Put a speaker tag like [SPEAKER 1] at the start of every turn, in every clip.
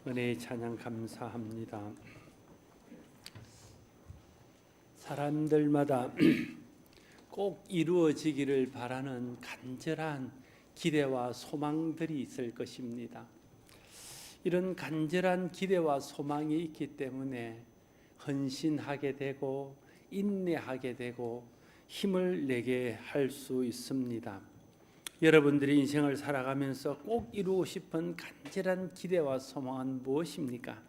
[SPEAKER 1] 은혜의 찬양 감사합니다. 사람들마다 꼭 이루어지기를 바라는 간절한 기대와 소망들이 있을 것입니다. 이런 간절한 기대와 소망이 있기 때문에 헌신하게 되고 인내하게 되고 힘을 내게 할 수 있습니다. 여러분들이 인생을 살아가면서 꼭 이루고 싶은 간절한 기대와 소망은 무엇입니까?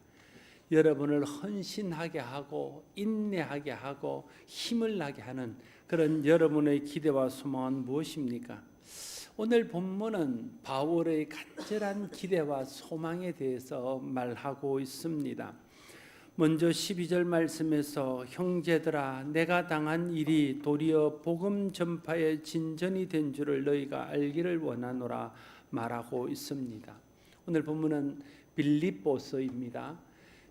[SPEAKER 1] 여러분을 헌신하게 하고 인내하게 하고 힘을 나게 하는 그런 여러분의 기대와 소망은 무엇입니까? 오늘 본문은 바울의 간절한 기대와 소망에 대해서 말하고 있습니다. 먼저 12절 말씀에서 형제들아 내가 당한 일이 도리어 복음 전파의 진전이 된 줄을 너희가 알기를 원하노라 말하고 있습니다. 오늘 본문은 빌립보서입니다.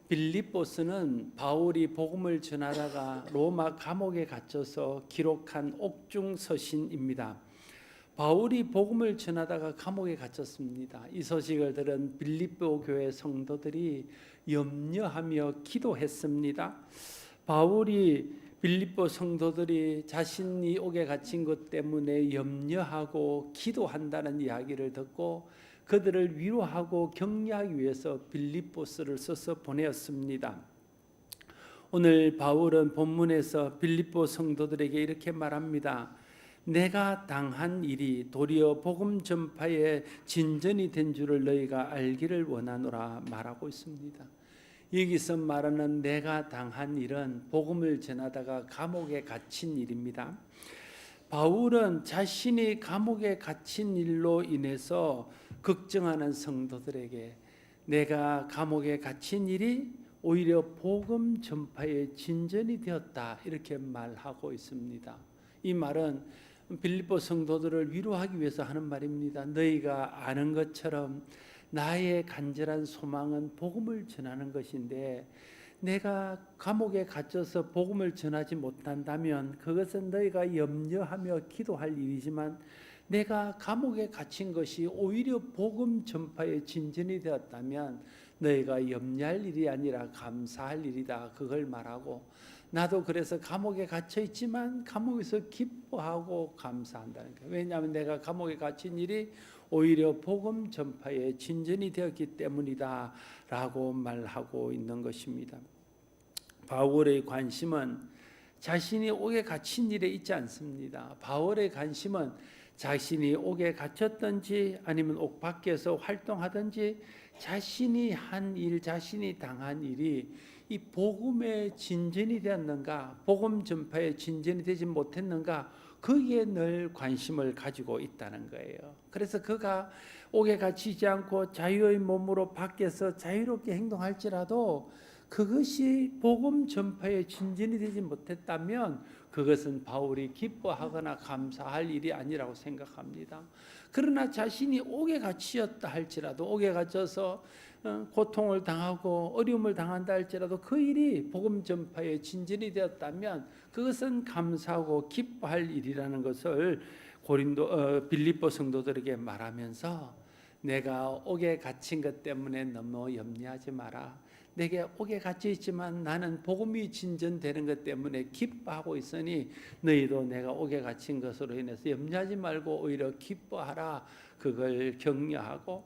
[SPEAKER 1] 빌립보서는 바울이 복음을 전하다가 로마 감옥에 갇혀서 기록한 옥중 서신입니다. 바울이 복음을 전하다가 감옥에 갇혔습니다. 이 소식을 들은 빌립보 교회 성도들이 염려하며 기도했습니다. 바울이 빌립보 성도들이 자신이 옥에 갇힌 것 때문에 염려하고 기도한다는 이야기를 듣고 그들을 위로하고 격려하기 위해서 빌립보서를 써서 보내었습니다. 오늘 바울은 본문에서 빌립보 성도들에게 이렇게 말합니다. 내가 당한 일이 도리어 복음 전파의 진전이 된 줄을 너희가 알기를 원하노라 말하고 있습니다. 여기서 말하는 내가 당한 일은 복음을 전하다가 감옥에 갇힌 일입니다. 바울은 자신이 감옥에 갇힌 일로 인해서 걱정하는 성도들에게 내가 감옥에 갇힌 일이 오히려 복음 전파의 진전이 되었다 이렇게 말하고 있습니다. 이 말은 빌립보 성도들을 위로하기 위해서 하는 말입니다. 너희가 아는 것처럼 나의 간절한 소망은 복음을 전하는 것인데 내가 감옥에 갇혀서 복음을 전하지 못한다면 그것은 너희가 염려하며 기도할 일이지만 내가 감옥에 갇힌 것이 오히려 복음 전파의 진전이 되었다면 너희가 염려할 일이 아니라 감사할 일이다. 그걸 말하고 나도 그래서 감옥에 갇혀 있지만 감옥에서 기뻐하고 감사한다는 거예요. 왜냐하면 내가 감옥에 갇힌 일이 오히려 복음 전파의 진전이 되었기 때문이다 라고 말하고 있는 것입니다. 바울의 관심은 자신이 옥에 갇힌 일에 있지 않습니다. 바울의 관심은 자신이 옥에 갇혔든지 아니면 옥 밖에서 활동하든지 자신이 한 일, 자신이 당한 일이 이 복음의 진전이 되었는가, 복음 전파의 진전이 되지 못했는가, 거기에 늘 관심을 가지고 있다는 거예요. 그래서 그가 옥에 갇히지 않고 자유의 몸으로 밖에서 자유롭게 행동할지라도 그것이 복음 전파의 진전이 되지 못했다면 그것은 바울이 기뻐하거나 감사할 일이 아니라고 생각합니다. 그러나 자신이 옥에 갇혔다 할지라도 옥에 갇혀서 고통을 당하고 어려움을 당한다 할지라도 그 일이 복음 전파의 진전이 되었다면 그것은 감사하고 기뻐할 일이라는 것을 빌립보 성도들에게 말하면서 내가 옥에 갇힌 것 때문에 너무 염려하지 마라. 내게 옥에 갇혀 있지만 나는 복음이 진전되는 것 때문에 기뻐하고 있으니 너희도 내가 옥에 갇힌 것으로 인해서 염려하지 말고 오히려 기뻐하라. 그걸 격려하고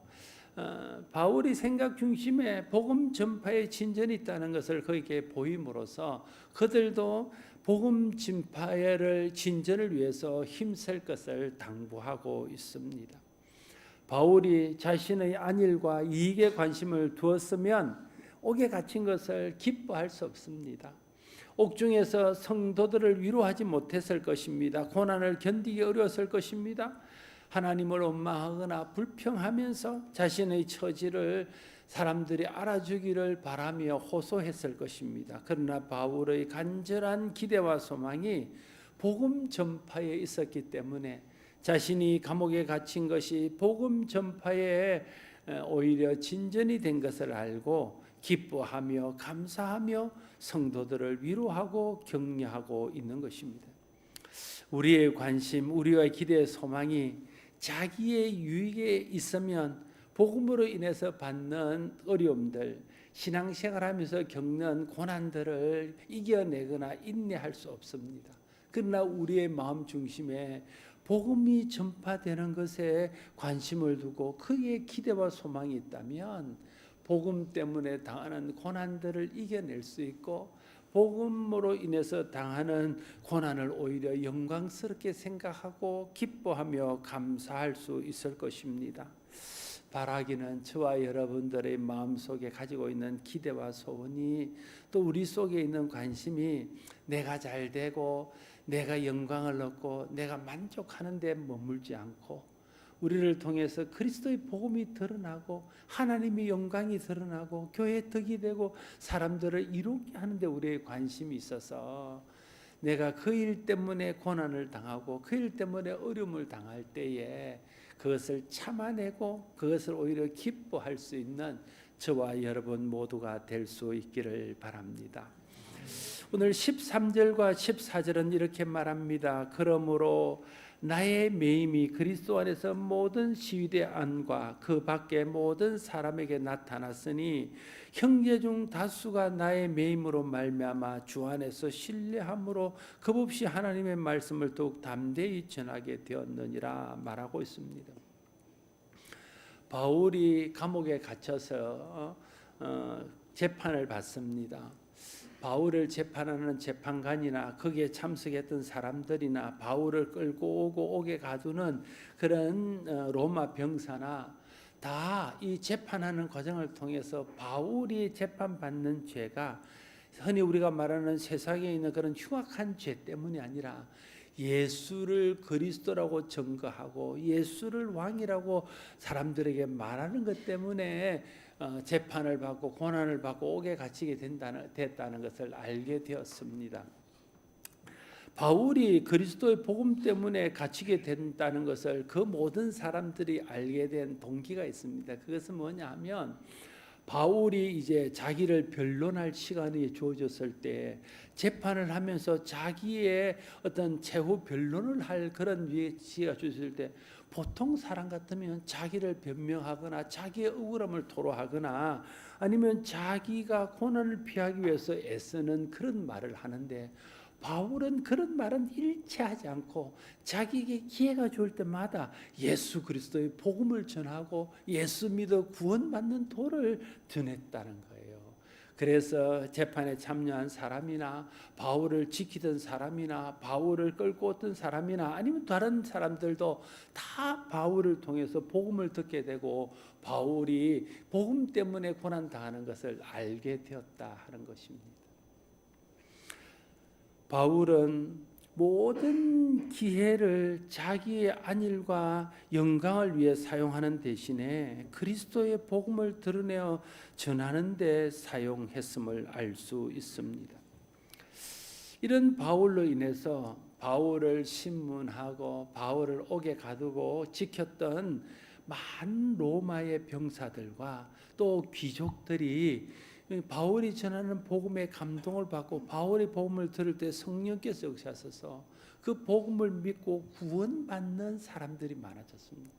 [SPEAKER 1] 바울이 생각 중심에 복음 전파의 진전이 있다는 것을 그에게 보임으로써 그들도 복음 전파의 진전을 위해서 힘쓸 것을 당부하고 있습니다. 바울이 자신의 안일과 이익에 관심을 두었으면 옥에 갇힌 것을 기뻐할 수 없습니다. 옥중에서 성도들을 위로하지 못했을 것입니다. 고난을 견디기 어려웠을 것입니다. 하나님을 원망하거나 불평하면서 자신의 처지를 사람들이 알아주기를 바라며 호소했을 것입니다. 그러나 바울의 간절한 기대와 소망이 복음 전파에 있었기 때문에 자신이 감옥에 갇힌 것이 복음 전파에 오히려 진전이 된 것을 알고 기뻐하며 감사하며 성도들을 위로하고 격려하고 있는 것입니다. 우리의 관심, 우리의 기대, 소망이 자기의 유익에 있으면 복음으로 인해서 받는 어려움들, 신앙생활하면서 겪는 고난들을 이겨내거나 인내할 수 없습니다. 그러나 우리의 마음 중심에 복음이 전파되는 것에 관심을 두고 그의 기대와 소망이 있다면 복음 때문에 당하는 고난들을 이겨낼 수 있고, 복음으로 인해서 당하는 고난을 오히려 영광스럽게 생각하고 기뻐하며 감사할 수 있을 것입니다. 바라기는 저와 여러분들의 마음속에 가지고 있는 기대와 소원이, 또 우리 속에 있는 관심이 내가 잘 되고 내가 영광을 얻고 내가 만족하는 데 머물지 않고, 우리를 통해서 그리스도의 복음이 드러나고 하나님의 영광이 드러나고 교회의 덕이 되고 사람들을 이루게 하는데 우리의 관심이 있어서, 내가 그 일 때문에 고난을 당하고 그 일 때문에 어려움을 당할 때에 그것을 참아내고 그것을 오히려 기뻐할 수 있는 저와 여러분 모두가 될 수 있기를 바랍니다. 오늘 13절과 14절은 이렇게 말합니다. 그러므로 나의 매임이 그리스도 안에서 모든 시위대 안과 그 밖에 모든 사람에게 나타났으니 형제 중 다수가 나의 매임으로 말미암아 주 안에서 신뢰함으로 겁없이 하나님의 말씀을 더욱 담대히 전하게 되었느니라 말하고 있습니다. 바울이 감옥에 갇혀서 재판을 받습니다. 바울을 재판하는 재판관이나 거기에 참석했던 사람들이나 바울을 끌고 오게 가두는 그런 로마 병사나 다 이 재판하는 과정을 통해서 바울이 재판받는 죄가 흔히 우리가 말하는 세상에 있는 그런 흉악한 죄 때문이 아니라 예수를 그리스도라고 증거하고 예수를 왕이라고 사람들에게 말하는 것 때문에 재판을 받고 고난을 받고 옥에 갇히게 됐다는 것을 알게 되었습니다. 바울이 그리스도의 복음 때문에 갇히게 된다는 것을 그 모든 사람들이 알게 된 동기가 있습니다. 그것은 뭐냐 하면, 바울이 이제 자기를 변론할 시간이 주어졌을 때 재판을 하면서 자기의 어떤 최후 변론을 할 그런 위치가 주어졌을 때, 보통 사람 같으면 자기를 변명하거나 자기의 억울함을 토로하거나 아니면 자기가 고난을 피하기 위해서 애쓰는 그런 말을 하는데, 바울은 그런 말은 일치하지 않고 자기에게 기회가 좋을 때마다 예수 그리스도의 복음을 전하고 예수 믿어 구원받는 도를 전했다는 거예요. 그래서 재판에 참여한 사람이나 바울을 지키던 사람이나 바울을 끌고 왔던 사람이나 아니면 다른 사람들도 다 바울을 통해서 복음을 듣게 되고 바울이 복음 때문에 고난당하는 것을 알게 되었다 하는 것입니다. 바울은 모든 기회를 자기의 안일과 영광을 위해 사용하는 대신에 그리스도의 복음을 드러내어 전하는 데 사용했음을 알 수 있습니다. 이런 바울로 인해서 바울을 신문하고 바울을 옥에 가두고 지켰던 많은 로마의 병사들과 또 귀족들이 바울이 전하는 복음에 감동을 받고 바울의 복음을 들을 때 성령께서 역사하셔서 그 복음을 믿고 구원받는 사람들이 많아졌습니다.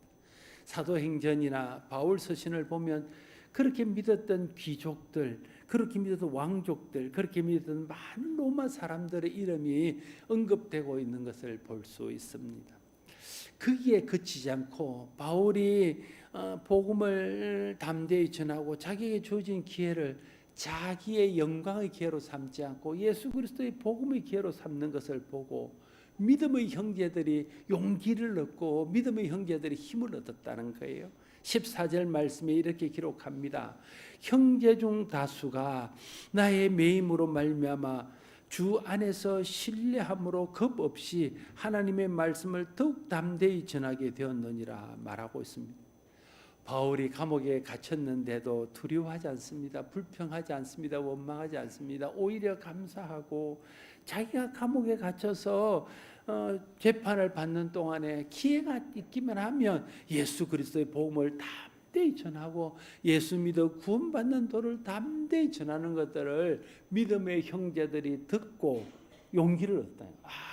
[SPEAKER 1] 사도행전이나 바울 서신을 보면 그렇게 믿었던 귀족들, 그렇게 믿었던 왕족들, 그렇게 믿었던 많은 로마 사람들의 이름이 언급되고 있는 것을 볼 수 있습니다. 거기에 그치지 않고 바울이 복음을 담대히 전하고 자기에게 주어진 기회를 자기의 영광의 기회로 삼지 않고 예수 그리스도의 복음의 기회로 삼는 것을 보고 믿음의 형제들이 용기를 얻고 믿음의 형제들이 힘을 얻었다는 거예요. 14절 말씀에 이렇게 기록합니다. 형제 중 다수가 나의 매임으로 말미암아 주 안에서 신뢰함으로 겁 없이 하나님의 말씀을 더욱 담대히 전하게 되었느니라 말하고 있습니다. 바울이 감옥에 갇혔는데도 두려워하지 않습니다. 불평하지 않습니다. 원망하지 않습니다. 오히려 감사하고 자기가 감옥에 갇혀서 재판을 받는 동안에 기회가 있기만 하면 예수 그리스도의 복음을 담대히 전하고 예수 믿어 구원받는 도를 담대히 전하는 것들을 믿음의 형제들이 듣고 용기를 얻다.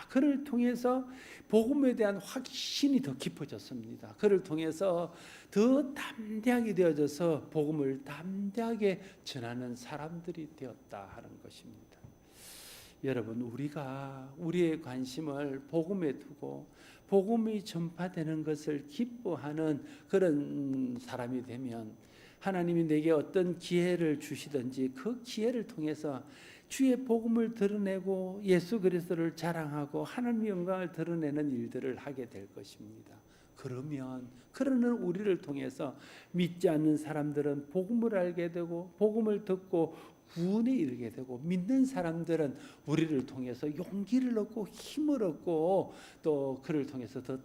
[SPEAKER 1] 그를 통해서 복음에 대한 확신이 더 깊어졌습니다. 그를 통해서 더 담대하게 되어져서 복음을 담대하게 전하는 사람들이 되었다 하는 것입니다. 여러분, 우리가 우리의 관심을 복음에 두고 복음이 전파되는 것을 기뻐하는 그런 사람이 되면 하나님이 내게 어떤 기회를 주시든지 그 기회를 통해서 주의 복음을 드러내고 예수 그리스도를 자랑하고 하나님의 영광을 드러내는 일들을 하게 될 것입니다. 그러는 우리를 통해서 믿지 않는 사람들은 복음을 알게 되고 복음을 듣고 구원에 이르게 되고 믿는 사람들은 우리를 통해서 용기를 얻고 힘을 얻고 또 그를 통해서 더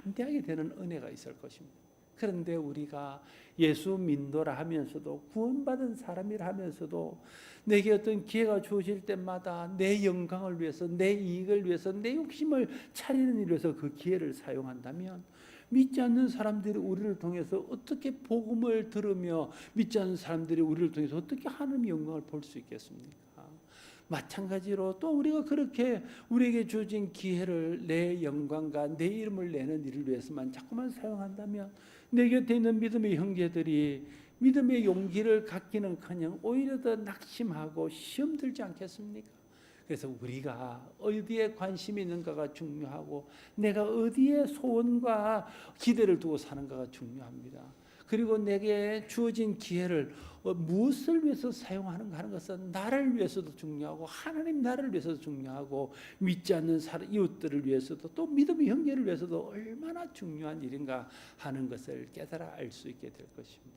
[SPEAKER 1] 담대하게 되는 은혜가 있을 것입니다. 그런데 우리가 예수 믿노라 하면서도 구원받은 사람이라 하면서도 내게 어떤 기회가 주어질 때마다 내 영광을 위해서 내 이익을 위해서 내 욕심을 차리는 일을 위해서 그 기회를 사용한다면 믿지 않는 사람들이 우리를 통해서 어떻게 복음을 들으며 믿지 않는 사람들이 우리를 통해서 어떻게 하나님의 영광을 볼 수 있겠습니까? 마찬가지로 또 우리가 그렇게 우리에게 주어진 기회를 내 영광과 내 이름을 내는 일을 위해서만 자꾸만 사용한다면 내 곁에 있는 믿음의 형제들이 믿음의 용기를 갖기는커녕 오히려 더 낙심하고 시험 들지 않겠습니까? 그래서 우리가 어디에 관심이 있는가가 중요하고 내가 어디에 소원과 기대를 두고 사는가가 중요합니다. 그리고 내게 주어진 기회를 무엇을 위해서 사용하는가 하는 것은 나를 위해서도 중요하고 하나님 나라를 위해서도 중요하고 믿지 않는 이웃들을 위해서도 또 믿음의 형제를 위해서도 얼마나 중요한 일인가 하는 것을 깨달아 알 수 있게 될 것입니다.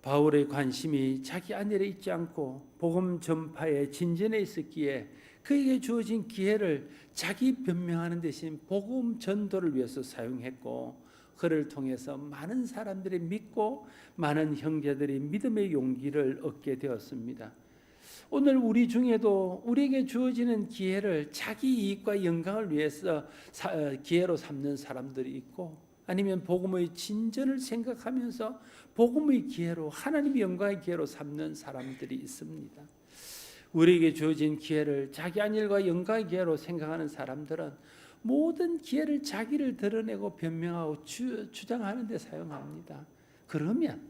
[SPEAKER 1] 바울의 관심이 자기 안일에 있지 않고 복음 전파에 진전에 있었기에 그에게 주어진 기회를 자기 변명하는 대신 복음 전도를 위해서 사용했고 그를 통해서 많은 사람들이 믿고 많은 형제들이 믿음의 용기를 얻게 되었습니다. 오늘 우리 중에도 우리에게 주어지는 기회를 자기 이익과 영광을 위해서 기회로 삼는 사람들이 있고 아니면 복음의 진전을 생각하면서 복음의 기회로 하나님의 영광의 기회로 삼는 사람들이 있습니다. 우리에게 주어진 기회를 자기 안일과 영광의 기회로 생각하는 사람들은 모든 기회를 자기를 드러내고 변명하고 주장하는 데 사용합니다. 그러면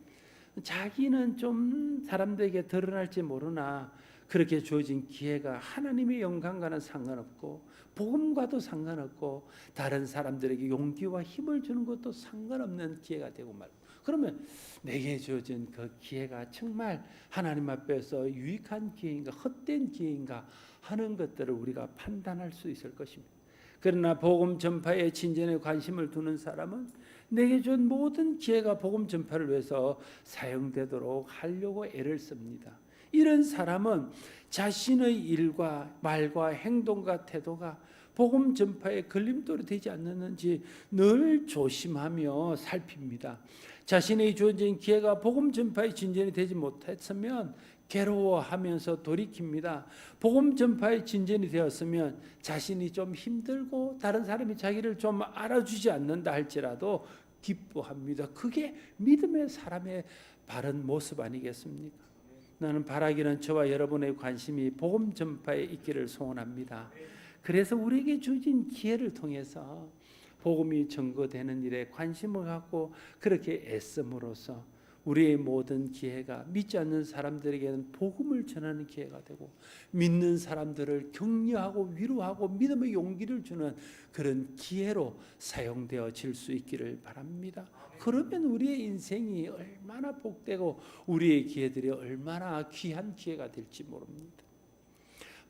[SPEAKER 1] 자기는 좀 사람들에게 드러날지 모르나 그렇게 주어진 기회가 하나님의 영광과는 상관없고 복음과도 상관없고 다른 사람들에게 용기와 힘을 주는 것도 상관없는 기회가 되고 말고 그러면 내게 주어진 그 기회가 정말 하나님 앞에서 유익한 기회인가 헛된 기회인가 하는 것들을 우리가 판단할 수 있을 것입니다. 그러나 복음 전파에 진전에 관심을 두는 사람은 내게 준 모든 기회가 복음 전파를 위해서 사용되도록 하려고 애를 씁니다. 이런 사람은 자신의 일과 말과 행동과 태도가 복음 전파에 걸림돌이 되지 않는지 늘 조심하며 살핍니다. 자신의 주어진 기회가 복음 전파의 진전이 되지 못했으면 괴로워하면서 돌이킵니다. 복음 전파의 진전이 되었으면 자신이 좀 힘들고 다른 사람이 자기를 좀 알아주지 않는다 할지라도 기뻐합니다. 그게 믿음의 사람의 바른 모습 아니겠습니까? 나는 바라기는 저와 여러분의 관심이 복음 전파에 있기를 소원합니다. 그래서 우리에게 주어진 기회를 통해서 복음이 전거되는 일에 관심을 갖고 그렇게 애씀으로써 우리의 모든 기회가 믿지 않는 사람들에게는 복음을 전하는 기회가 되고 믿는 사람들을 격려하고 위로하고 믿음의 용기를 주는 그런 기회로 사용되어질 수 있기를 바랍니다. 그러면 우리의 인생이 얼마나 복되고 우리의 기회들이 얼마나 귀한 기회가 될지 모릅니다.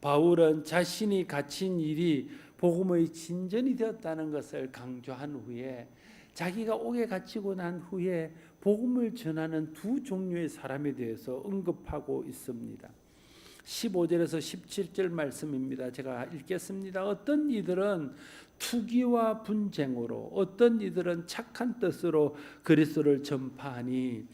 [SPEAKER 1] 바울은 자신이 갇힌 일이 복음의 진전이 되었다는 것을 강조한 후에 자기가 옥에 갇히고 난 후에 복음을 전하는 두 종류의 사람에 대해서 언급하고 있습니다. 15절에서 17절 말씀입니다. 제가 읽겠습니다. 어떤 이들은 투기와 분쟁으로 어떤 이들은 착한 뜻으로 그리스도를 전파하니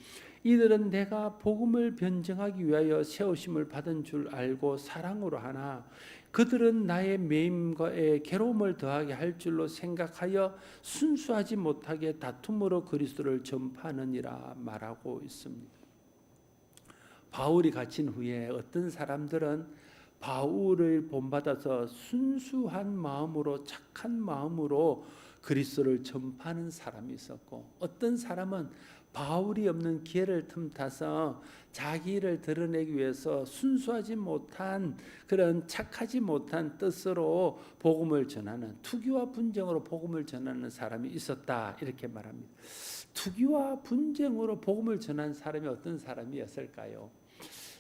[SPEAKER 1] 이들은 내가 복음을 변증하기 위하여 세우심을 받은 줄 알고 사랑으로 하나 그들은 나의 매임과의 괴로움을 더하게 할 줄로 생각하여 순수하지 못하게 다툼으로 그리스도를 전파하느니라 말하고 있습니다. 바울이 갇힌 후에 어떤 사람들은 바울을 본받아서 순수한 마음으로 착한 마음으로 그리스도를 전파하는 사람이 있었고, 어떤 사람은 바울이 없는 기회를 틈타서 자기를 드러내기 위해서 순수하지 못한 그런 착하지 못한 뜻으로 복음을 전하는, 투기와 분쟁으로 복음을 전하는 사람이 있었다, 이렇게 말합니다. 투기와 분쟁으로 복음을 전한 사람이 어떤 사람이었을까요?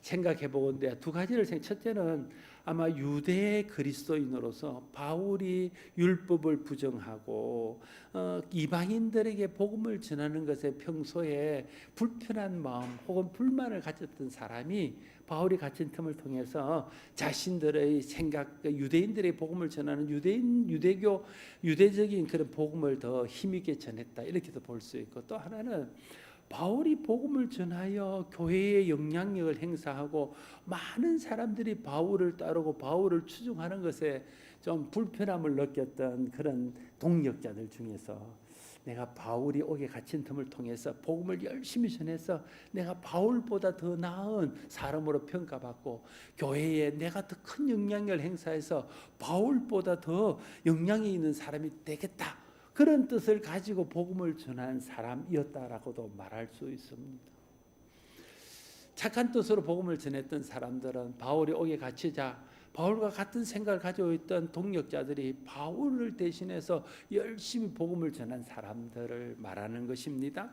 [SPEAKER 1] 생각해 보건대 두 가지를 첫째는 아마 유대 그리스도인으로서 바울이 율법을 부정하고 이방인들에게 복음을 전하는 것에 평소에 불편한 마음 혹은 불만을 가졌던 사람이 바울이 갇힌 틈을 통해서 자신들의 생각, 유대인들의 복음을 전하는 유대적인 그런 복음을 더 힘있게 전했다, 이렇게도 볼 수 있고, 또 하나는 바울이 복음을 전하여 교회의 영향력을 행사하고 많은 사람들이 바울을 따르고 바울을 추종하는 것에 좀 불편함을 느꼈던 그런 동력자들 중에서 내가 바울이 옥에 갇힌 틈을 통해서 복음을 열심히 전해서 내가 바울보다 더 나은 사람으로 평가받고 교회에 내가 더 큰 영향력을 행사해서 바울보다 더 영향이 있는 사람이 되겠다, 그런 뜻을 가지고 복음을 전한 사람이었다라고도 말할 수 있습니다. 착한 뜻으로 복음을 전했던 사람들은 바울이 옥에 갇히자 바울과 같은 생각을 가지고 있던 동력자들이 바울을 대신해서 열심히 복음을 전한 사람들을 말하는 것입니다.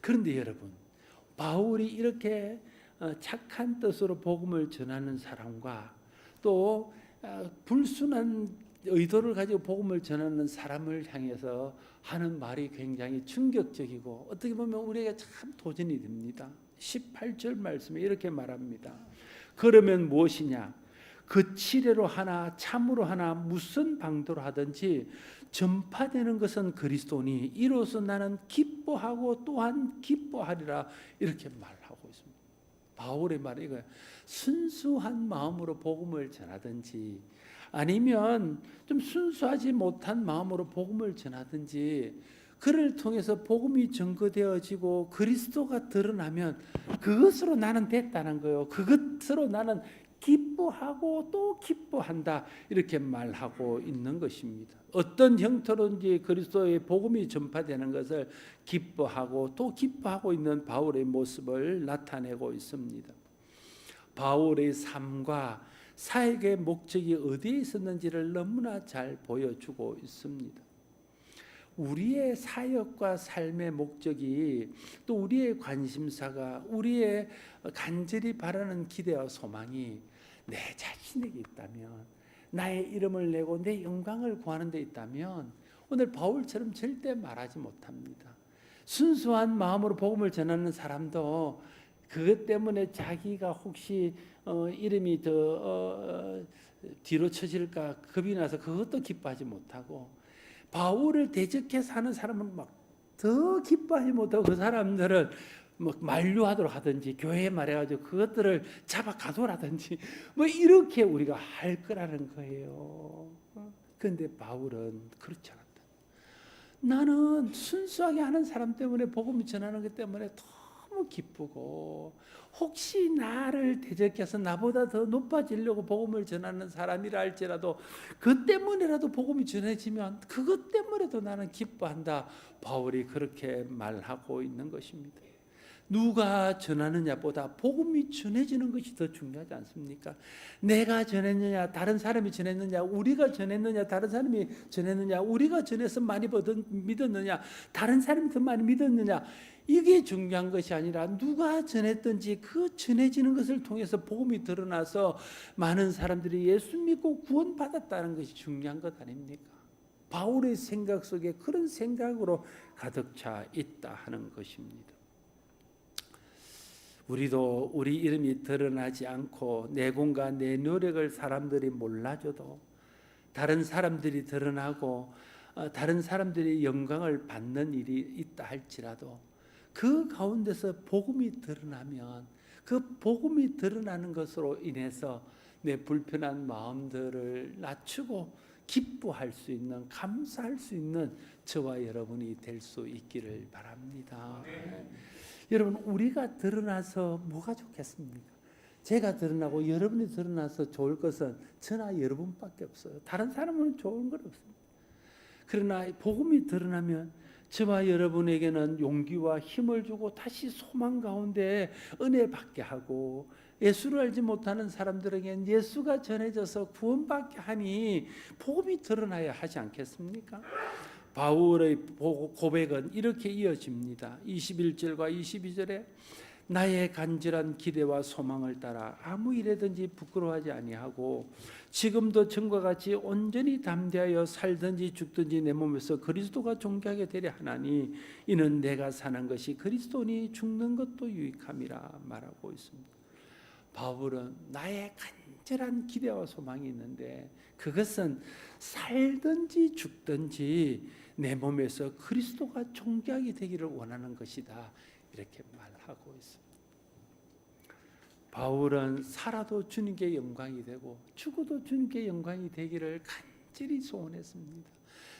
[SPEAKER 1] 그런데 여러분, 바울이 이렇게 착한 뜻으로 복음을 전하는 사람과 또 불순한 의도를 가지고 복음을 전하는 사람을 향해서 하는 말이 굉장히 충격적이고 어떻게 보면 우리에게 참 도전이 됩니다. 18절 말씀에 이렇게 말합니다. 그러면 무엇이냐? 그 치레로 하나 참으로 하나 무슨 방도로 하든지 전파되는 것은 그리스도니 이로써 나는 기뻐하고 또한 기뻐하리라, 이렇게 말하고 있습니다. 바울의 말이 이거예요. 순수한 마음으로 복음을 전하든지 아니면 좀 순수하지 못한 마음으로 복음을 전하든지, 그를 통해서 복음이 증거되어지고 그리스도가 드러나면 그것으로 나는 됐다는 거예요. 그것으로 나는 기뻐하고 또 기뻐한다, 이렇게 말하고 있는 것입니다. 어떤 형태로든지 그리스도의 복음이 전파되는 것을 기뻐하고 또 기뻐하고 있는 바울의 모습을 나타내고 있습니다. 바울의 삶과 사역의 목적이 어디에 있었는지를 너무나 잘 보여주고 있습니다. 우리의 사역과 삶의 목적이, 또 우리의 관심사가, 우리의 간절히 바라는 기대와 소망이 내 자신에게 있다면, 나의 이름을 내고 내 영광을 구하는 데 있다면 오늘 바울처럼 절대 말하지 못합니다. 순수한 마음으로 복음을 전하는 사람도 그것 때문에 자기가 혹시 이름이 더 뒤로 쳐질까 겁이 나서 그것도 기뻐하지 못하고, 바울을 대적해서 하는 사람은 막 더 기뻐하지 못하고 그 사람들을 뭐 만류하도록 하든지 교회에 말해가지고 그것들을 잡아 가도라든지 뭐 이렇게 우리가 할 거라는 거예요. 그런데 바울은 그렇지 않았다. 나는 순수하게 하는 사람 때문에 복음을 전하는 것 때문에 너무 기쁘고, 혹시 나를 대적해서 나보다 더 높아지려고 복음을 전하는 사람이라 할지라도 그 때문에라도 복음이 전해지면 그것 때문에도 나는 기뻐한다, 바울이 그렇게 말하고 있는 것입니다. 누가 전하느냐보다 복음이 전해지는 것이 더 중요하지 않습니까? 내가 전했느냐, 다른 사람이 전했느냐, 우리가 전했느냐, 다른 사람이 전했느냐, 우리가 전해서 많이 믿었느냐, 다른 사람이 더 많이 믿었느냐, 이게 중요한 것이 아니라 누가 전했든지 그 전해지는 것을 통해서 복음이 드러나서 많은 사람들이 예수 믿고 구원받았다는 것이 중요한 것 아닙니까? 바울의 생각 속에 그런 생각으로 가득 차 있다 하는 것입니다. 우리도 우리 이름이 드러나지 않고 내공과 내 노력을 사람들이 몰라줘도 다른 사람들이 드러나고 다른 사람들이 영광을 받는 일이 있다 할지라도 그 가운데서 복음이 드러나면 그 복음이 드러나는 것으로 인해서 내 불편한 마음들을 낮추고 기뻐할 수 있는, 감사할 수 있는 저와 여러분이 될 수 있기를 바랍니다. 여러분, 우리가 드러나서 뭐가 좋겠습니까? 제가 드러나고 여러분이 드러나서 좋을 것은 저나 여러분밖에 없어요. 다른 사람은 좋은 건 없습니다. 그러나 복음이 드러나면 저와 여러분에게는 용기와 힘을 주고 다시 소망 가운데 은혜 받게 하고, 예수를 알지 못하는 사람들에게는 예수가 전해져서 구원받게 하니 복음이 드러나야 하지 않겠습니까? 바울의 고백은 이렇게 이어집니다. 21절과 22절에 나의 간절한 기대와 소망을 따라 아무 일에든지 부끄러워하지 아니하고 지금도 전과 같이 온전히 담대하여 살든지 죽든지 내 몸에서 그리스도가 존귀하게 되려 하나니 이는 내가 사는 것이 그리스도니 죽는 것도 유익함이라 말하고 있습니다. 바울은 나의 간절한 기대와 소망이 있는데 그것은 살든지 죽든지 내 몸에서 그리스도가 존귀하게 되기를 원하는 것이다, 이렇게 말하고 있습니다. 바울은 살아도 주님께 영광이 되고 죽어도 주님께 영광이 되기를 간절히 소원했습니다.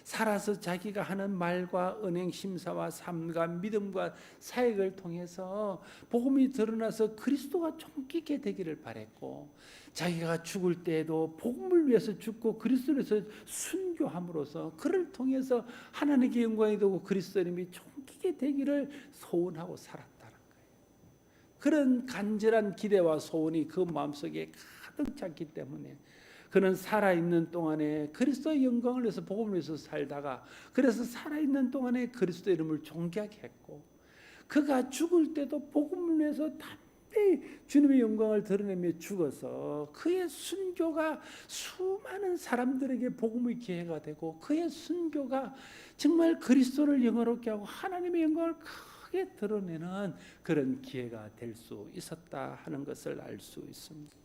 [SPEAKER 1] 살아서 자기가 하는 말과 은행 심사와 삶과 믿음과 사역을 통해서 복음이 드러나서 그리스도가 존귀하게 되기를 바랬고, 자기가 죽을 때에도 복음을 위해서 죽고 그리스도를 위해서 순교함으로써 그를 통해서 하나님께 영광이 되고 그리스도님이 존귀하게 되기를 소원하고 살았다는 거예요. 그런 간절한 기대와 소원이 그 마음속에 가득 찼기 때문에 그는 살아있는 동안에 그리스도의 영광을 위해서 복음을 위해서 살다가, 그래서 살아있는 동안에 그리스도의 이름을 존귀하게 했고, 그가 죽을 때도 복음을 위해서 담대히 주님의 영광을 드러내며 죽어서 그의 순교가 수많은 사람들에게 복음의 기회가 되고, 그의 순교가 정말 그리스도를 영화롭게 하고 하나님의 영광을 크게 드러내는 그런 기회가 될 수 있었다 하는 것을 알 수 있습니다.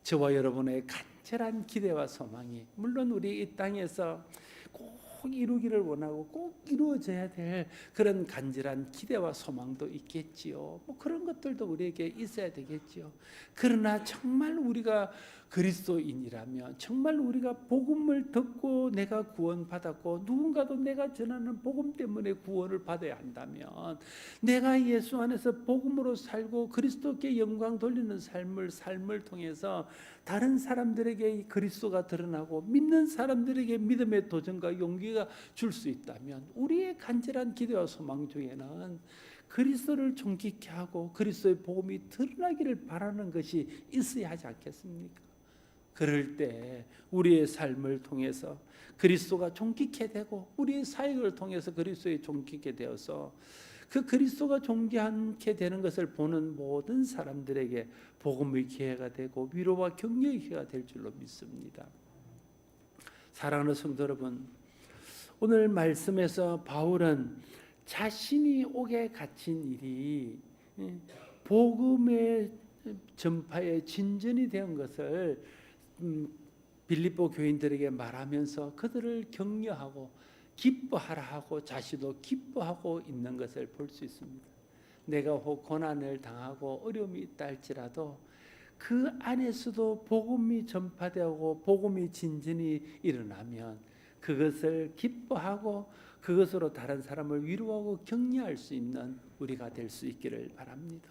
[SPEAKER 1] 저와 여러분의 간절한 기대와 소망이 물론 우리 이 땅에서 꼭 이루기를 원하고 꼭 이루어져야 될 그런 간절한 기대와 소망도 있겠지요. 뭐 그런 것들도 우리에게 있어야 되겠지요. 그러나 정말 우리가 그리스도인이라면, 정말 우리가 복음을 듣고 내가 구원받았고 누군가도 내가 전하는 복음 때문에 구원을 받아야 한다면, 내가 예수 안에서 복음으로 살고 그리스도께 영광 돌리는 삶을 통해서 다른 사람들에게 그리스도가 드러나고 믿는 사람들에게 믿음의 도전과 용기가 줄 수 있다면, 우리의 간절한 기대와 소망 중에는 그리스도를 존귀케 하고 그리스도의 복음이 드러나기를 바라는 것이 있어야 하지 않겠습니까? 그럴 때 우리의 삶을 통해서 그리스도가 존귀케 되고 우리의 사역을 통해서 그리스도의 존귀케 되어서 그 그리스도가 존귀하게 되는 것을 보는 모든 사람들에게 복음의 기회가 되고 위로와 격려의 기회가 될 줄로 믿습니다. 사랑하는 성도 여러분, 오늘 말씀에서 바울은 자신이 옥에 갇힌 일이 복음의 전파의 진전이 된 것을 빌립보 교인들에게 말하면서 그들을 격려하고 기뻐하라 하고 자신도 기뻐하고 있는 것을 볼 수 있습니다. 내가 혹 고난을 당하고 어려움이 있다 할지라도 그 안에서도 복음이 전파되고 복음이 진전이 일어나면 그것을 기뻐하고 그것으로 다른 사람을 위로하고 격려할 수 있는 우리가 될 수 있기를 바랍니다.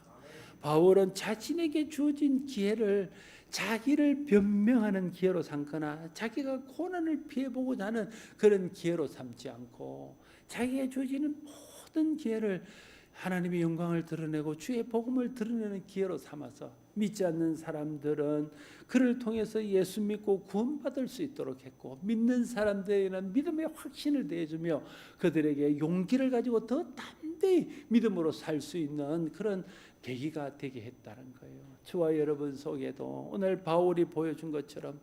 [SPEAKER 1] 바울은 자신에게 주어진 기회를 자기를 변명하는 기회로 삼거나 자기가 고난을 피해보고자 하는 그런 기회로 삼지 않고 자기의 주어지는 모든 기회를 하나님의 영광을 드러내고 주의 복음을 드러내는 기회로 삼아서 믿지 않는 사람들은 그를 통해서 예수 믿고 구원받을 수 있도록 했고, 믿는 사람들에게는 믿음의 확신을 더해주며 그들에게 용기를 가지고 더 담대히 믿음으로 살 수 있는 그런 계기가 되게 했다는 거예요. 저와 여러분 속에도 오늘 바울이 보여준 것처럼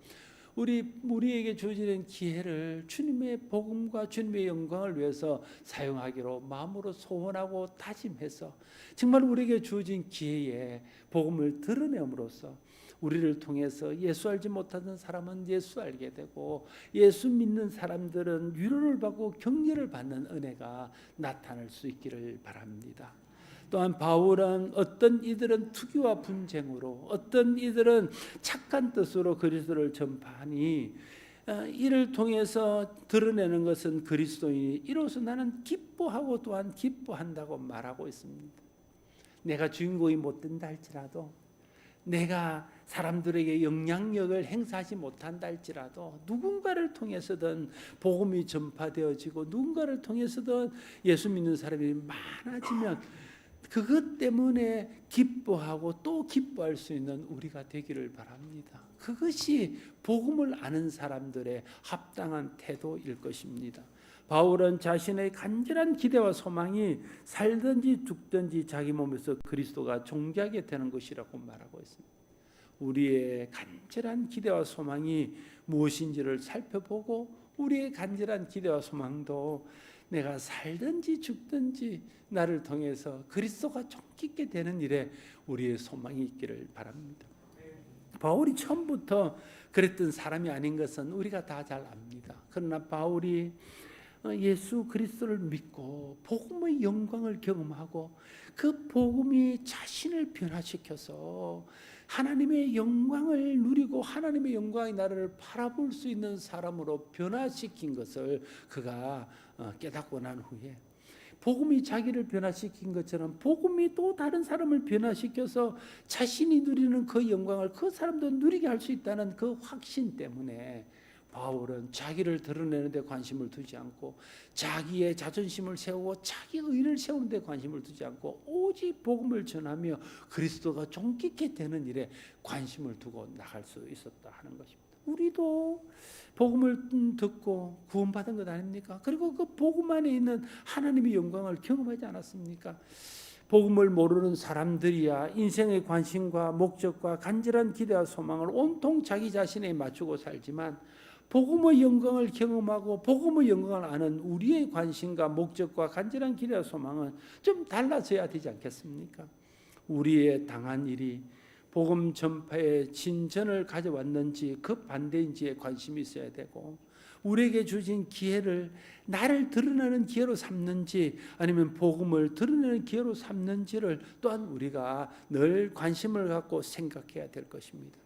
[SPEAKER 1] 우리에게 주어지는 기회를 주님의 복음과 주님의 영광을 위해서 사용하기로 마음으로 소원하고 다짐해서 정말 우리에게 주어진 기회에 복음을 드러내므로써 우리를 통해서 예수 알지 못하는 사람은 예수 알게 되고 예수 믿는 사람들은 위로를 받고 격려를 받는 은혜가 나타날 수 있기를 바랍니다. 또한 바울은 어떤 이들은 투기와 분쟁으로, 어떤 이들은 착한 뜻으로 그리스도를 전파하니 이를 통해서 드러내는 것은 그리스도이니 이로써 나는 기뻐하고 또한 기뻐한다고 말하고 있습니다. 내가 주인공이 못 된다 할지라도 내가 사람들에게 영향력을 행사하지 못한다 할지라도 누군가를 통해서든 복음이 전파되어지고 누군가를 통해서든 예수 믿는 사람이 많아지면 그것 때문에 기뻐하고 또 기뻐할 수 있는 우리가 되기를 바랍니다. 그것이 복음을 아는 사람들의 합당한 태도일 것입니다. 바울은 자신의 간절한 기대와 소망이 살든지 죽든지 자기 몸에서 그리스도가 존귀하게 되는 것이라고 말하고 있습니다. 우리의 간절한 기대와 소망이 무엇인지를 살펴보고 우리의 간절한 기대와 소망도 내가 살든지 죽든지 나를 통해서 그리스도가 존귀하게 되는 일에 우리의 소망이 있기를 바랍니다. 바울이 처음부터 그랬던 사람이 아닌 것은 우리가 다 잘 압니다. 그러나 바울이 예수 그리스도를 믿고 복음의 영광을 경험하고 그 복음이 자신을 변화시켜서 하나님의 영광을 누리고 하나님의 영광의 나라를 바라볼 수 있는 사람으로 변화시킨 것을 그가 깨닫고 난 후에 복음이 자기를 변화시킨 것처럼 복음이 또 다른 사람을 변화시켜서 자신이 누리는 그 영광을 그 사람도 누리게 할 수 있다는 그 확신 때문에 바울은 자기를 드러내는 데 관심을 두지 않고 자기의 자존심을 세우고 자기 의를 세우는 데 관심을 두지 않고 오직 복음을 전하며 그리스도가 존귀케 되는 일에 관심을 두고 나갈 수 있었다 하는 것입니다. 우리도 복음을 듣고 구원받은 것 아닙니까? 그리고 그 복음 안에 있는 하나님의 영광을 경험하지 않았습니까? 복음을 모르는 사람들이야 인생의 관심과 목적과 간절한 기대와 소망을 온통 자기 자신에 맞추고 살지만 복음의 영광을 경험하고 복음의 영광을 아는 우리의 관심과 목적과 간절한 기대와 소망은 좀 달라져야 되지 않겠습니까? 우리의 당한 일이 복음 전파에 진전을 가져왔는지 그 반대인지에 관심이 있어야 되고 우리에게 주신 기회를 나를 드러내는 기회로 삼는지 아니면 복음을 드러내는 기회로 삼는지를 또한 우리가 늘 관심을 갖고 생각해야 될 것입니다.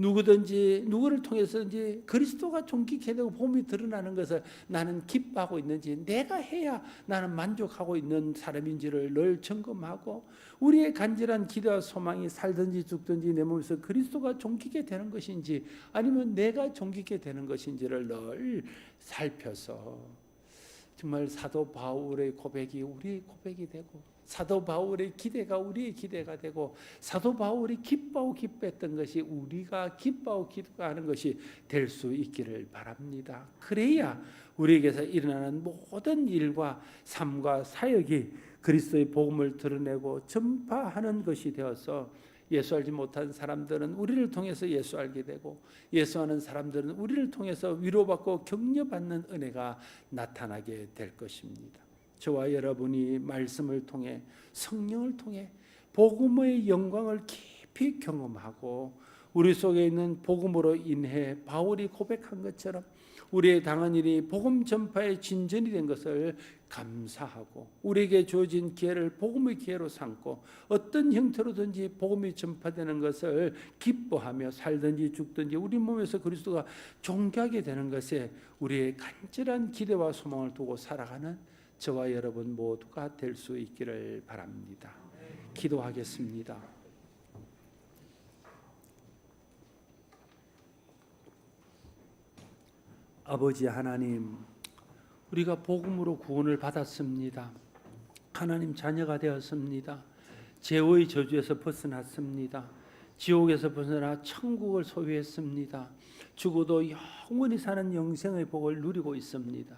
[SPEAKER 1] 누구든지 누구를 통해서든지 그리스도가 존귀케 되고 복음이 드러나는 것을 나는 기뻐하고 있는지 내가 해야 나는 만족하고 있는 사람인지를 늘 점검하고 우리의 간절한 기대와 소망이 살든지 죽든지 내 몸에서 그리스도가 존귀케 되는 것인지 아니면 내가 존귀케 되는 것인지를 늘 살펴서 정말 사도 바울의 고백이 우리의 고백이 되고 사도 바울의 기대가 우리의 기대가 되고 사도 바울이 기뻐하고 기뻐했던 것이 우리가 기뻐하고 기뻐하는 것이 될 수 있기를 바랍니다. 그래야 우리에게서 일어나는 모든 일과 삶과 사역이 그리스도의 복음을 드러내고 전파하는 것이 되어서 예수 알지 못한 사람들은 우리를 통해서 예수 알게 되고 예수하는 사람들은 우리를 통해서 위로받고 격려받는 은혜가 나타나게 될 것입니다. 저와 여러분이 말씀을 통해 성령을 통해 복음의 영광을 깊이 경험하고 우리 속에 있는 복음으로 인해 바울이 고백한 것처럼 우리의 당한 일이 복음 전파의 진전이 된 것을 감사하고 우리에게 주어진 기회를 복음의 기회로 삼고 어떤 형태로든지 복음이 전파되는 것을 기뻐하며 살든지 죽든지 우리 몸에서 그리스도가 존귀하게 되는 것에 우리의 간절한 기대와 소망을 두고 살아가는 저와 여러분 모두가 될 수 있기를 바랍니다. 기도하겠습니다. 아버지 하나님, 우리가 복음으로 구원을 받았습니다. 하나님 자녀가 되었습니다. 죄의 저주에서 벗어났습니다. 지옥에서 벗어나 천국을 소유했습니다. 죽어도 영원히 사는 영생의 복을 누리고 있습니다.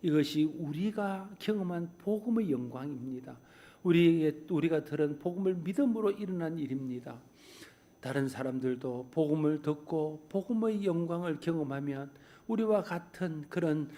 [SPEAKER 1] 이것이 우리가 경험한 복음의 영광입니다. 우리가 들은 복음을 믿음으로 일어난 일입니다. 다른 사람들도 복음을 듣고 복음의 영광을 경험하면 우리와 같은 그런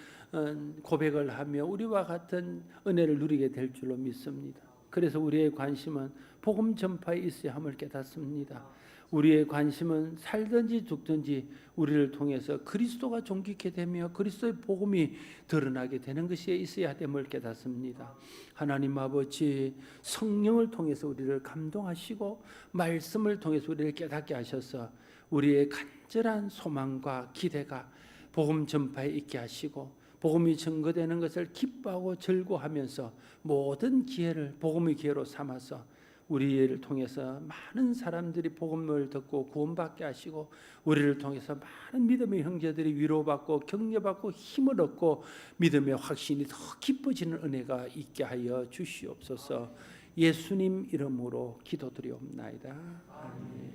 [SPEAKER 1] 고백을 하며 우리와 같은 은혜를 누리게 될 줄로 믿습니다. 그래서 우리의 관심은 복음 전파에 있어야 함을 깨닫습니다. 우리의 관심은 살든지 죽든지 우리를 통해서 그리스도가 존귀케 되며 그리스도의 복음이 드러나게 되는 것이 있어야 됨을 깨닫습니다. 하나님 아버지, 성령을 통해서 우리를 감동하시고 말씀을 통해서 우리를 깨닫게 하셔서 우리의 간절한 소망과 기대가 복음 전파에 있게 하시고 복음이 증거되는 것을 기뻐하고 즐거워하면서 모든 기회를 복음의 기회로 삼아서 우리를 통해서 많은 사람들이 복음을 듣고 구원받게 하시고 우리를 통해서 많은 믿음의 형제들이 위로받고 격려받고 힘을 얻고 믿음의 확신이 더 깊어지는 은혜가 있게 하여 주시옵소서. 예수님 이름으로 기도드리옵나이다. 아멘.